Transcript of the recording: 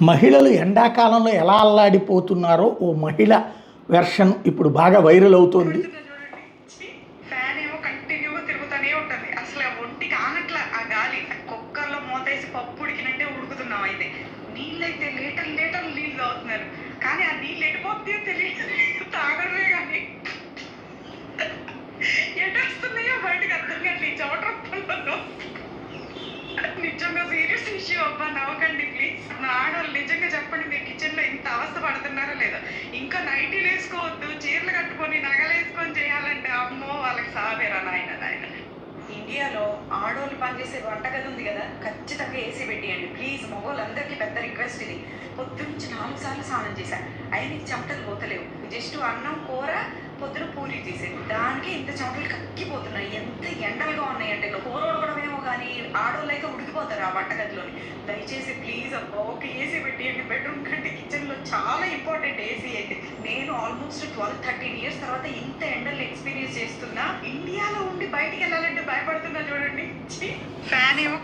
మహిళలు ఎండాకాలంలో ఎలా అల్లాడిపోతున్నారో ఓ మహిళ వెర్షన్ ఇప్పుడు బాగా వైరల్ అవుతోంది. చూడండి. ఫ్యాన్ ఏమో కంటిన్యూగా తిరుగుతూనే ఉంటుంది. అసలు ఆ ఒంటికి ఆనట్ల ఆ గాలి. కుక్కర్‌లో మూతేసి పప్పు ఉడికినట్టే ఉడుకుతున్నాం అయితే. నీళ్ళైతే లీటర్లు లీటర్లు నీళ్ళు తాగుతున్నారు. కానీ ఆ నీళ్ళు ఎటుపోతున్నాయో తెలియట్లేదు. తాగడమే గాని. ఎటొస్తున్నాయో బయటకి అర్థం కావట్లేదు. ఈ చెమట రప్పల్లో. నిజంగా సీరియస్ ఇష్యూ అబ్బా, నవ్వకండి ప్లీజ్. నా ఆడవాళ్ళు నిజంగా చెప్పండి, మీరు కిచెన్‌లో ఇంత అవస్థ పడుతున్నారో లేదో. ఇంకా నైటీలు వేసుకోవద్దు, చీరలు కట్టుకొని నగలు వేసుకొని చేయాలంటే అమ్మో వాళ్ళకి సావేరా నాయన నాయన. ఇండియాలో ఆడోళ్ళు పనిచేసే వంటగది ఉంది కదా, ఖచ్చితంగా ఏసీ పెట్టియండి ప్లీజ్. మగవాళ్ళందరికీ పెద్ద రిక్వెస్ట్ ఇది. పొద్దున్నుంచి 4 సార్లు స్నానం చేశాను, అయినా ఈ చెమటలు పోతలేవు. జస్ట్ అన్నం కూర పొద్దున పూరి తీసేది, దానికి ఇంత చెమటలు కక్కిపోతున్నాయి. ఎంత ఎండలుగా ఉన్నాయంటే కూర ఉడకడమేమో కానీ ఆడోళ్ళు అయితే ఉడికిపోతారు ఆ వంటగదిలోని. దయచేసి ప్లీజ్ అబ్బా ఒక ఏసీ పెట్టియండి. బెడ్రూమ్ కంటే కిచెన్లో చాలా ఇంపార్టెంట్ ఏసీ అయితే. నేను ఆల్మోస్ట్ 12-13 ఇయర్స్ తర్వాత ఇంత ఎండలు ఎక్స్పీరియన్స్ చేస్తున్నా. ఇండియాలో ఉండి బయటికి వెళ్ళాలంటే భయపడుతున్నా చూడండి. ఫ్యాన్ ఏమో